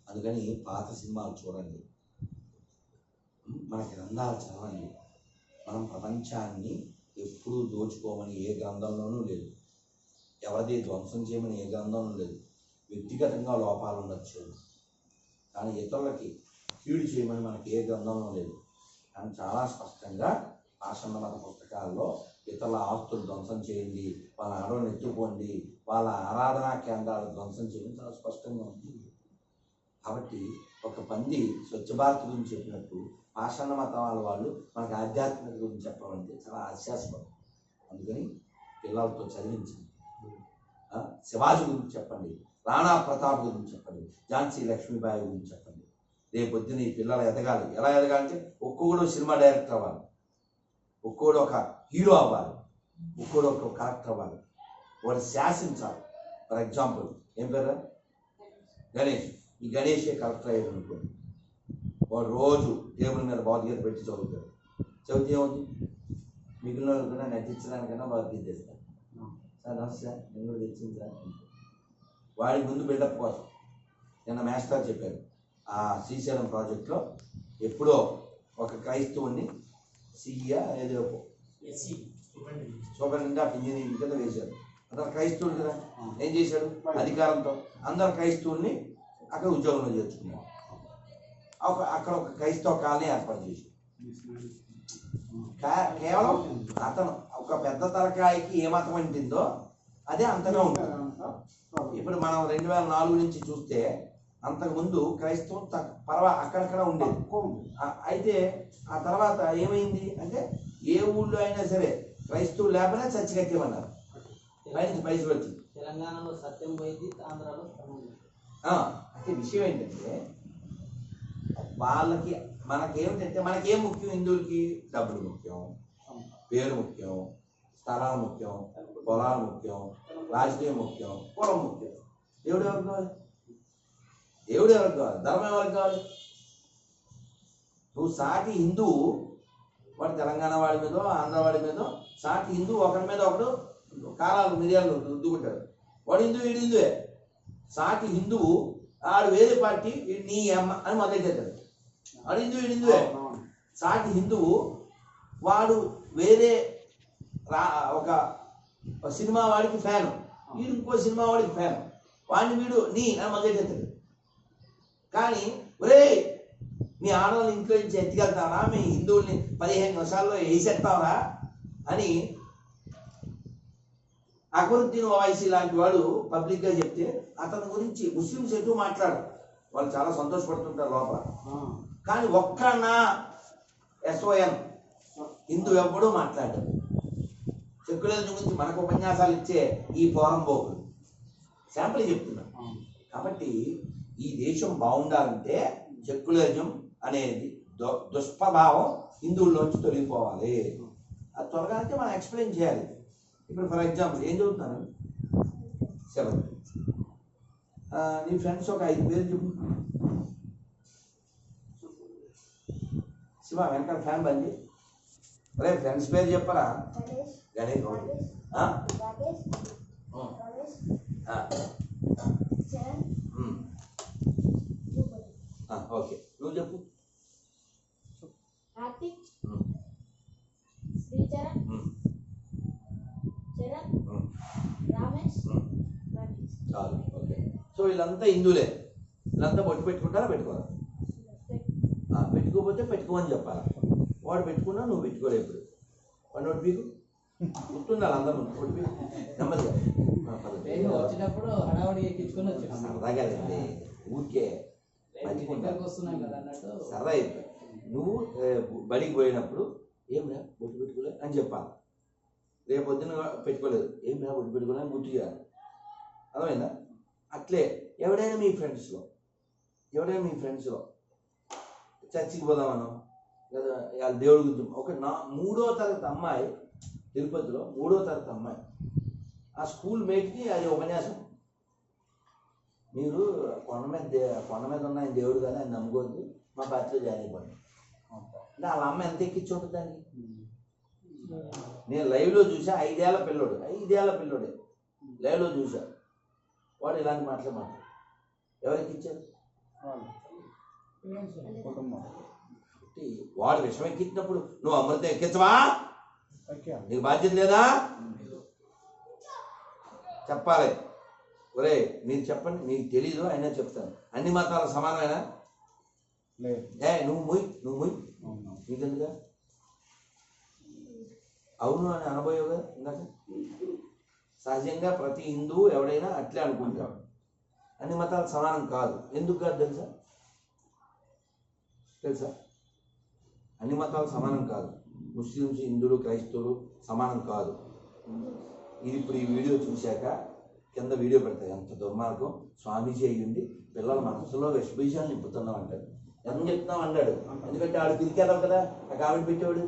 అందుకని పాత సినిమాలు చూడండి, మన గ్రంథాలు చదవండి. మనం ప్రపంచాన్ని ఎప్పుడూ దోచుకోమని ఏ గ్రంథంలోనూ లేదు, ఎవరిది ధ్వంసం చేయమని ఏ గ్రంథంలో లేదు. వ్యక్తిగతంగా లోపాలు ఉండొచ్చు, కానీ ఇతరులకి కీడు చేయమని మనకి ఏ గ్రంథంలో లేదు. కానీ చాలా స్పష్టంగా ఆశ్రమ మత పుస్తకాల్లో ఇతరుల ఆస్తులు ధ్వంసం చేయండి, వాళ్ళ ఆడవాళ్ళని ఎత్తుకోండి, వాళ్ళ ఆరాధనా కేంద్రాలు ధ్వంసం చేయండి చాలా స్పష్టంగా ఉంది. కాబట్టి ఒక పంది స్వచ్ఛ భారత్ గురించి చెప్పినట్టు పాషాణ మతాల వాళ్ళు మనకు ఆధ్యాత్మికత గురించి చెప్పాలంటే చాలా హాస్యాస్పదం. అందుకని పిల్లలతో చదివించండి. శివాజీ గురించి చెప్పండి, రాణా ప్రతాప్ గురించి చెప్పండి, ఝాన్సీ లక్ష్మీబాయి గురించి చెప్పండి. రేపొద్దున ఈ పిల్లలు ఎదగాలి. ఎలా ఎదగాలంటే ఒక్కొక్కడు సినిమా డైరెక్టర్ అవ్వాలి, ఒక్కోడు ఒక హీరో అవ్వాలి, ఒక్కోడు ఒక కరెక్టర్ అవ్వాలి, వాడు శాసించాలి. ఫర్ ఎగ్జాంపుల్ ఏం పేరు గణేష్, ఈ గణేషే కరెక్టర్ అయ్యాడు అనుకోండి, వాడు రోజు టేబుల్ మీద భగవద్గీత పెట్టి చదువుతాడు. చదివితే ఏముంది, మిగిలిన వాళ్ళు కూడా నటించడానికైనా భగవద్గీత తెస్తాడు. సార్ నమస్తే సార్, నేను కూడా తెచ్చింది సార్. వాడి ముందు బిల్డప్ కోసం నిన్న మాస్టర్ చెప్పారు, ఆ శ్రీశైలం ప్రాజెక్ట్లో ఎప్పుడో ఒక క్రైస్తవుని సిఇయా ఏదో సూపరింటెండెంట్ ఆఫ్ ఇంజనీరింగ్ కింద వేశారు. అందరు క్రైస్తవులు కదా, ఏం చేశాడు, అధికారంతో అందరు క్రైస్తవుల్ని అక్కడ ఉద్యోగంలో చేర్చుకున్నాడు. అక్కడ ఒక క్రైస్తవ కాలనీ ఏర్పాటు చేశాడు. కేవలం అతను ఒక పెద్ద తలకాయకి ఏ మతం అంటిందో అదే అంతగా ఉంటుంది. ఇప్పుడు మనం 2004 నుంచి చూస్తే అంతకుముందు క్రైస్తవం అక్కడక్కడ ఉండేది. అయితే ఆ తర్వాత ఏమైంది అంటే ఏ ఊళ్ళో అయినా సరే క్రైస్తవులు లేకపోయినా చర్చి కట్టేమన్నారు, పైసలు వచ్చింది. తెలంగాణలో సత్యం పోయింది, ఆంధ్రాలో అంటే విషయం ఏంటంటే వాళ్ళకి మనకేమిటంటే మనకేం ముఖ్యం, హిందువులకి డబ్బులు ముఖ్యం, పేరు ముఖ్యం, స్థలాలు ముఖ్యం, పొలాలు ముఖ్యం, రాజకీయం ముఖ్యం, కులం ముఖ్యం. దేవుడు ఎవరికి కావాలి, దేవుడు ఎవరికి కావాలి, ధర్మం ఎవరికి కావాలి? నువ్వు సాటి హిందువు, వాడు తెలంగాణ వాడి మీద ఆంధ్ర వాడి మీద సాటి హిందువు ఒకరి మీద ఒకడు కాలాలు మిరియాలు రుద్దుకుంటాడు. వాడు హిందువు, వీడు హిందువే. సాటి హిందువు ఆడు వేరే పార్టీ నీ అమ్మ అని మొదలెట్టాడు. వాడు హిందువు, వీడు హిందువే. సాటి హిందువు వాడు వేరే ఒక సినిమా వాడికి ఫ్యాను, వీడు ఇంకో సినిమా వాడికి ఫ్యాను, వాడిని వీడు నీ అని మొదలెట్టాడు. కానీ ఒరే మీ ఆడవాళ్ళని ఇంట్లో నుంచి ఎత్తుకెళ్తావరా, మీ హిందువుల్ని 15 నిమిషాల్లో వేసేస్తావరా అని అక్బరుద్దీన్ ఓవైసీ లాంటి వాడు పబ్లిక్గా చెప్తే అతని గురించి ముస్లింస్ ఎటు మాట్లాడరు, వాళ్ళు చాలా సంతోషపడుతుంటారు లోపల. కానీ ఒక్కనా ఎస్ఓఎన్ హిందూ ఎవ్వడూ మాట్లాడారు. సెక్యులరిజం గురించి మనకు ఉపన్యాసాలు ఇచ్చే ఈ పోరంబోకులు శాంపుల్ చెప్తున్నా. కాబట్టి ఈ దేశం బాగుండాలంటే సెక్యులరిజం అనేది దుష్ప్రభావం హిందువుల్లోంచి తొలగిపోవాలి. అది త్వరగానే మనం ఎక్స్ప్లెయిన్ చేయాలి. ఇప్పుడు ఫర్ ఎగ్జాంపుల్ ఏం చదువుతున్నాను, 7th. నీ ఫ్రెండ్స్ ఒక 5 పేరు చెప్పు. శివ వెనకాల ఫ్యాన్ బంది. అరే ఫ్రెండ్స్ పేరు చెప్పరా? గణేష్. ఓకే, నువ్వు చెప్పు. కార్తిక్, శ్రీచరణ్, చరణ్, రమేష్, చాలు. ఓకే, సో వీళ్ళంతా హిందువులే. వీళ్ళంతా బొట్టు పెట్టుకుంటారా, పెట్టుకోరా? పెట్టుకోకపోతే పెట్టుకోమని చెప్పాలా. వాడు పెట్టుకున్నా నువ్వు పెట్టుకోలే. ఇప్పుడు వాడు నోటి పీకు గుర్తుండాలి అందరూ. నోటి పీకు నెమ్మదిగా వచ్చినప్పుడు హడావడి ఎక్కించుకొని వచ్చాను. సరదాగా లేండి, ఊరికే వస్తున్నాం కదా అన్నట్టు సరదా అయిపోయి. నువ్వు బడికి పోయినప్పుడు ఏం రా బొట్టు పెట్టుకోలే అని చెప్పాలి. రేపు పొద్దున పెట్టుకోలేదు, ఏం రా బొట్టు పెట్టుకోలే అని గుర్తు చేయాలి. అర్థమైందా? అట్లే ఎవడైనా మీ ఫ్రెండ్స్లో చర్చికి పోదామను, లేదా వాళ్ళ దేవుడి గురించి ఒక 3వ తరగతి అమ్మాయి, తిరుపతిలో 3వ తరగతి అమ్మాయి, ఆ స్కూల్ మేట్కి అది ఉపన్యాసం. మీరు కొండ మీద ఉన్న ఆయన దేవుడు కానీ ఆయన నమ్ముకోవద్దు, మా పార్టీలో జాయిన్ అయిపోండి అంటే వాళ్ళ అమ్మ ఎంత ఎక్కించి ఉంటుంది దాన్ని. నేను లైవ్లో చూసా, 5 ఏళ్ల పిల్లోడే లైవ్లో చూసా. వాడు ఇలాంటి మాటలు మాట్లాడు. ఎవరు ఎక్కించారు? వాడు విషం ఎక్కించినప్పుడు నువ్వు అమృతం ఎక్కించవా? నీకు బాధ్యత లేదా? చెప్పాలి. ఒరే మీరు చెప్పండి, మీకు తెలీదు అయినా చెప్తాను. అన్ని మతాల సమానమేనా? నువ్వు మొయ్ నీకెందుగా? అవును అని అనబోయేవుగా ఇందాక. సహజంగా ప్రతి హిందువు ఎవడైనా అట్లే అనుకుంటాడు. అన్ని మతాలు సమానం కాదు. ఎందుకు కాదు తెలుసా? అన్ని మతాలు సమానం కాదు. ముస్లిమ్స్, హిందువులు, క్రైస్తవులు సమానం కాదు. ఇది ఇప్పుడు ఈ వీడియో చూశాక కింద వీడియో పెడతాయి. ఎంత దుర్మార్గం, స్వామీజీ అయ్యుండి పిల్లల మనసులో విషబీజాలు నింపుతున్నాం అంటాడు. ఎంత చెప్తున్నాం అన్నాడు. ఎందుకంటే ఆడు పిరికేదాం కదా ఆ కామెంట్ పెట్టేవాడు.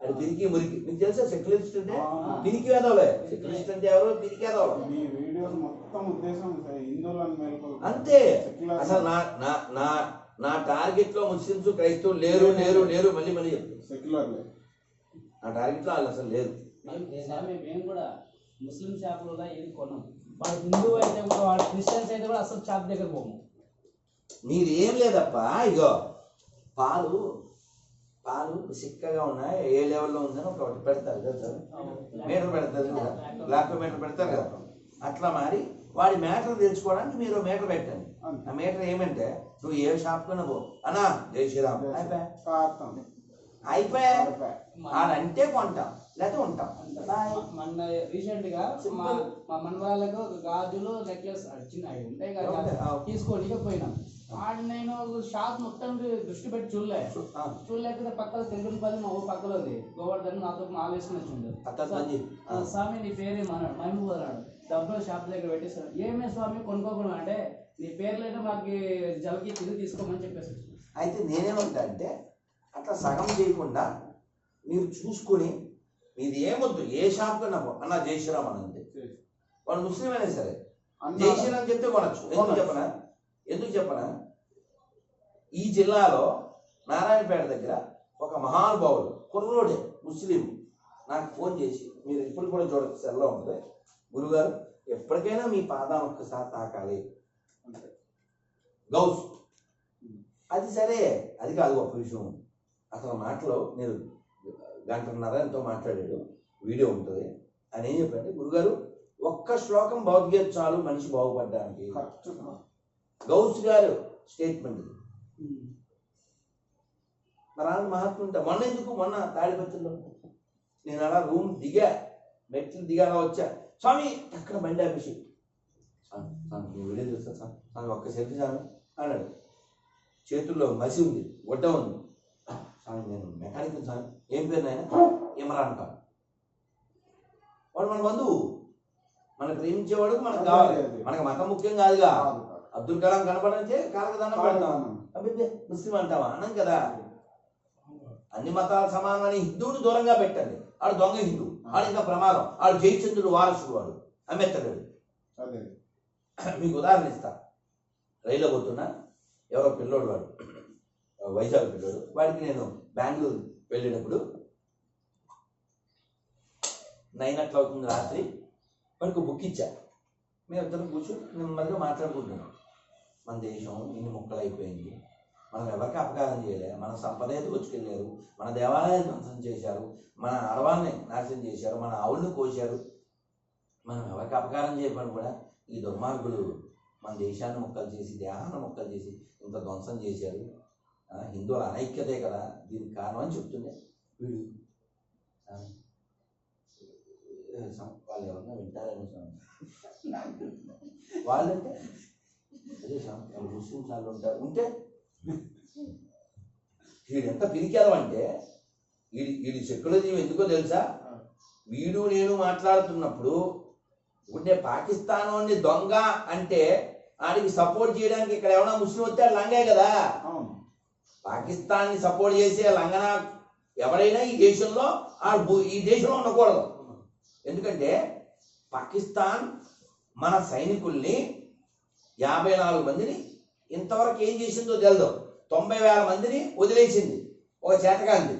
అది పిరికి మురికి. మీకు తెలుసా సెక్యులరిస్ట్ అంటే పిరికి వేదవలే. సెక్యులరిస్ట్ అంటే ఎవరు? పిరికేదవలు. అంతే. అసలు నా టార్గెట్ లో ముస్లిమ్స్, క్రైస్తవులు లేరు లేరు లేరు మళ్ళీ సెక్యులర్. నా టార్గెట్ లో వాళ్ళు అసలు లేరు. మేము కూడా ముస్లిం షాపులలో ఏది కొన్నాం. వాడు హిందూ అయితే కూడా, వాడు క్రిస్టియన్స్ అయితే కూడా అసలు షాప్ దగ్గర పోము. మీరు ఏం లేదప్పా, ఇగో పాలు సిక్కగా ఉన్నాయి, ఏ లెవెల్లో ఉందని ఒకటి పెడతారు కదా సార్, మీటర్ పెడతారు కదా, బ్లాక్ మీటర్ పెడతారు కదా. అట్లా మరి వాడి మేటర్ తెలుసుకోవడానికి మీరు మీటర్ పెట్టండి. ఆ మీటర్ ఏమంటే నువ్వు ఏ షాప్ కన్నా పో అన్నా జై శ్రీరామ్ అయిపోయా అంటే కొంటాం లేకపోతే ఉంటాం. మొన్న రీసెంట్ గా మా మనవాళ్ళకు గాజులు నెక్లెస్ చిన్నవి ఉంటాయి కదా తీసుకోనిక పోయినాం. నేను షాప్ మొత్తం దృష్టి పెట్టి చూడలేకపోతే పక్కన తెలుగుపల్లి మా ఊరు పక్కలోది గోవర్ధన్ నాతో మాల వేసుకుని వచ్చిండు. స్వామి నీ పేరేమన్నాడు, మహబూబ్ అన్నాడు. డబ్బులు షాప్ దగ్గర పెట్టేస్తాడు. ఏమే స్వామి కొనుక్కోకూడదు అంటే నీ పేర్లైతే మాకు జలకి తిరిగి తీసుకోమని చెప్పేసి. అయితే నేనేమంటా అంటే అట్లా సగం చేయకుండా మీరు చూసుకుని మీది ఏమొద్దు, ఏ షాప్ కన్నా అన్న జై శ్రీరామ్ అని అంతే. వాడు ముస్లిం అయినా సరే జై శ్రీరామ్ చెప్తే కొనొచ్చు. ఎందుకు చెప్పనా ఈ జిల్లాలో నారాయణపేట దగ్గర ఒక మహానుభావుడు కుర్రోడే ముస్లిం నాకు ఫోన్ చేసి, మీరు ఇప్పుడు కూడా చూడచ్చు సెల్లో ఉంటుంది, గురుగారు ఎప్పటికైనా మీ పాదాన్ని ఒక్కసారి తాకాలి గౌస్. అది సరే, అది కాదు గొప్ప విషయం. అసలు మాటలో నేను 1.5 గంట ఎంతో మాట్లాడాడు, వీడియో ఉంటుంది. ఆయన ఏం చెప్పారంటే, గురుగారు ఒక్క శ్లోకం భగవద్గీత చాలు మనిషి బాగుపడడానికి. గౌస్ గారు స్టేట్మెంట్. మరి అలాంటి మహాత్ములు ఉంటా. మొన్న తాడిపత్రిలో నేను అలా రూమ్ మెట్లు దిగాలా వచ్చా, స్వామి అక్కడ బండి ఆపేసి వీడియో చూస్తా స్వామి ఒక్క సెల్ఫీ స్వామి అన్నాడు. చేతుల్లో మసి ఉంది, గొడ్డ ఉంది. స్వామి నేను మెకానిక్ స్వామి. ఏం పేరు నాయన? ఇమ్రాన్ ఖాన్. వాడు మన బంధువు, మనం ప్రేమించేవాడు మనకు కావాలి. మనకు మతం ముఖ్యం కాదుగా. అబ్దుల్ కలాం కనపడంటే కాలక దండం పెడతాం. అబ్బే ముస్లిం అంటావా? అనం కదా. అన్ని మతాల సమానమని హిందువుని దూరంగా పెట్టండి. ఆడు దొంగ హిందూ, ఆడు ఇంకా ప్రమాదం, ఆడు జయచంద్రుడు వారసుడు, వాడు అంబేద్కర్. మీకు ఉదాహరణ ఇస్తా. రైల్లో పోతున్నా, ఎవరో పిల్లోడు, వాడు వైజాగ్ పిల్లోడు. వాడికి నేను బెంగళూరు వెళ్ళేటప్పుడు 9 అట్లా అవుతుంది రాత్రి. వాడికి బుక్ ఇచ్చా. మేము ఇద్దరం కూర్చొని నెమ్మదిగా మాట్లాడుకుంటున్నాం. మన దేశం ఇన్ని ముక్కలు అయిపోయింది, మనం ఎవరికి అపకారం చేయలే, మన సంపద ఎత్తుకొచ్చుకెళ్ళారు, మన దేవాలయాన్ని ధ్వంసం చేశారు, మన అడవాన్ని నాశనం చేశారు, మన ఆవులను కోశారు. మనం ఎవరికి అపకారం చేయమని కూడా ఈ దుర్మార్గులు మన దేశాన్ని ముక్కలు చేసి, దేహాన్ని ముక్కలు చేసి ఇంత ధ్వంసం చేశారు. హిందువుల అనైక్యతే కదా దీనికి కారణం అని చెప్తుండే వీడు. వాళ్ళు ఎవరన్నా వింటారని వాళ్ళంటే అదే వాళ్ళు ముస్లిమ్స్ వాళ్ళు ఉంటారు. ఉంటే వీడు ఎంత పిరికారు అంటే, వీడి సెక్యులరిజం ఎందుకో తెలుసా? వీడు నేను మాట్లాడుతున్నప్పుడు ఇప్పుడు పాకిస్తాన్ వాడిని దొంగ అంటే ఆడికి సపోర్ట్ చేయడానికి ఇక్కడ ఏమైనా ముస్లిం వస్తే లంగే కదా. పాకిస్తాన్ని సపోర్ట్ చేసే లంఘన ఎవరైనా ఈ దేశంలో ఈ దేశంలో ఉండకూడదు. ఎందుకంటే పాకిస్తాన్ మన సైనికుల్ని 54 మందిని ఇంతవరకు ఏం చేసిందో తెలియదు. 90,000 మందిని వదిలేసింది ఒక చేతకాంది,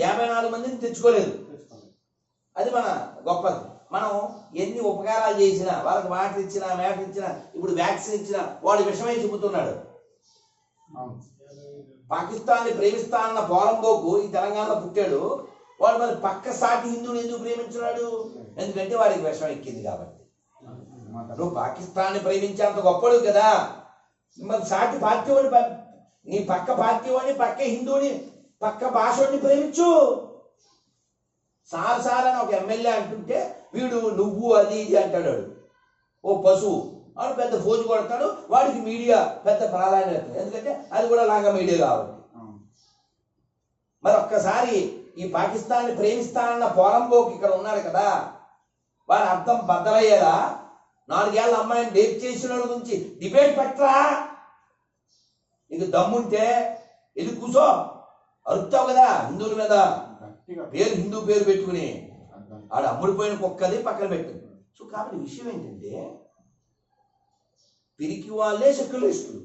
54 మందిని తెచ్చుకోలేదు. అది మన గొప్పది. మనం ఎన్ని ఉపకారాలు చేసినా, వాళ్ళకి వాటర్ ఇచ్చినా, మేటర్ ఇచ్చినా, ఇప్పుడు వ్యాక్సిన్ ఇచ్చినా వాడు విషమే చెబుతున్నాడు. పాకిస్తాన్ని ప్రేమిస్తానన్న పోలంబోకు ఈ తెలంగాణలో పుట్టాడు. వాడు మరి పక్క సాటి హిందువుని ఎందుకు ప్రేమించున్నాడు? ఎందుకంటే వాడికి విషం ఎక్కింది కాబట్టి. నువ్వు పాకిస్తాన్ని ప్రేమించేంత గొప్పడు కదా, మరి సాటి పార్టీ వాడిని, నీ పక్క పార్టీ వాడిని, పక్క హిందువుని, పక్క భాషని ప్రేమించు. సార్ అని ఒక ఎమ్మెల్యే అంటుంటే వీడు నువ్వు అది ఇది అంటాడు. ఓ పశువు వాడు పెద్ద ఫోజు కొడతాడు. వాడికి మీడియా పెద్ద ప్రాధాన్యత, ఎందుకంటే అది కూడా లాగా మీడియా కాబట్టి. మరి ఒక్కసారి ఈ పాకిస్తాన్ని ప్రేమిస్తానన్న పోలంబోకి ఇక్కడ ఉన్నారు కదా, వారి అర్థం బద్దలయ్యేలా 4 ఏళ్ళ అమ్మాయిని రేప్ చేసిన వాళ్ళ గురించి డిబేట్ పెట్టరా? నీకు దమ్ముంటే ఇది కూసో, అరుపుతావు కదా హిందువుల మీద. పేరు హిందూ పేరు పెట్టుకుని ఆడ అమ్ముడిపోయిన కుక్కది పక్కన పెట్టింది. సో కాబట్టి విషయం ఏంటంటే పిరికి వాళ్ళే సెక్యులరిస్టులు.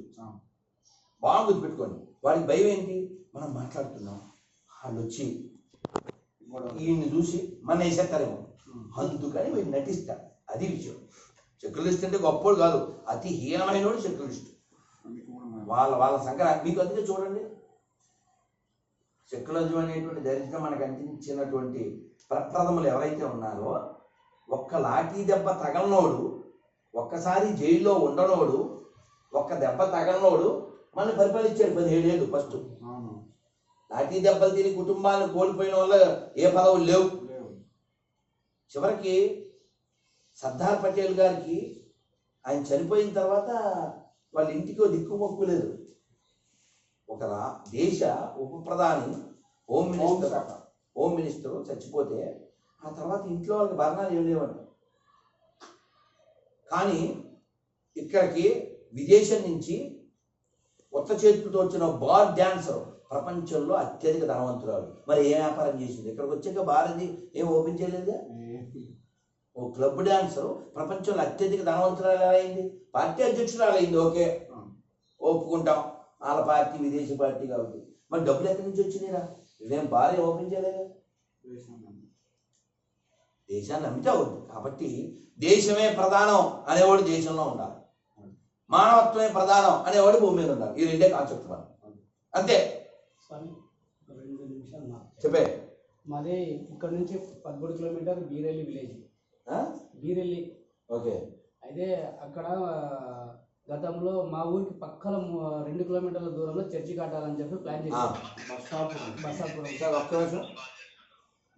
బాగా గుర్తుపెట్టుకోండి. వాడికి భయం ఏంటి? మనం మాట్లాడుతున్నాం, వాళ్ళు వచ్చి ఈయన్ని చూసి మన వేసేస్తారేమో, అందుకని వీడు నటిస్తారు. అది విషయం. సెక్యులరిస్ట్ అంటే గొప్పోడు కాదు, అతి హీనమైన సెక్యులరిస్ట్. వాళ్ళ సంక్రాంతి మీకు అందుకే చూడండి, సెక్యులరిజం అనేటువంటి దరిద్రం మనకు అందించినటువంటి ప్రప్రథములు ఎవరైతే ఉన్నారో, ఒక్క లాఠీ దెబ్బ తగలనోడు, ఒక్కసారి జైల్లో ఉండనోడు, ఒక్క దెబ్బ తగలనోడు మనం పరిపాలించాడు 17 ఏళ్ళు. ఫస్ట్ లాఠీ దెబ్బలు తిని కుటుంబాన్ని కోల్పోయిన వల్ల ఏ పదవులు లేవు. చివరికి సర్దార్ పటేల్ గారికి ఆయన చనిపోయిన తర్వాత వాళ్ళ ఇంటికి దిక్కుమొక్కు లేదు. ఒక దేశ ఉప ప్రధాని హోమ్ మినిస్టర్ చచ్చిపోతే ఆ తర్వాత ఇంట్లో వాళ్ళకి భరణాలు ఏం లేవంట. కానీ ఇక్కడికి విదేశం నుంచి కొత్త చేతులతో వచ్చిన బార్ డాన్సర్ ప్రపంచంలో అత్యధిక ధనవంతురాలు. మరి ఏ వ్యాపారం చేసింది? ఇక్కడికి వచ్చాక భారతి ఏం ఓపెన్ చేయలేదా? ఓ క్లబ్ డాన్సర్ ప్రపంచంలో అత్యధిక ధనవంతురాలు ఎలా అయింది? పార్టీ అధ్యక్షురాలు అయింది. ఓకే, ఒప్పుకుంటాం, వాళ్ళ పార్టీ విదేశీ పార్టీ కాబట్టి. మరి డబ్బులు ఎక్కడి నుంచి వచ్చినాయిరా? ఇదేం భార్య ఓపెన్ చేయలేదా? దేశాన్ని నమ్మితే అవుతుంది. కాబట్టి దేశమే ప్రధానం అనేవాడు దేశంలో ఉండాలి, మానవత్వమే ప్రధానం అనేవాడు భూమి మీద ఉండాలి. ఈ రెండే కాన్సెప్ట్ మనం. అంతే. 2 నిమిషాలు చెప్పే. మాది ఇక్కడ నుంచి 13 kilometre Beerelli village. Beerelli. Okay. అయితే అక్కడ గతంలో మా ఊరికి పక్కన 2 కిలోమీటర్ల దూరంలో చర్చి కట్టాలని చెప్పి ప్లాన్ చేశారు. బస్సాపురం. ఒక్క నిమిషం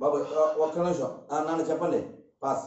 బాబు, ఒక్క నిమిషం. నన్ను చెప్పండి. పాస్.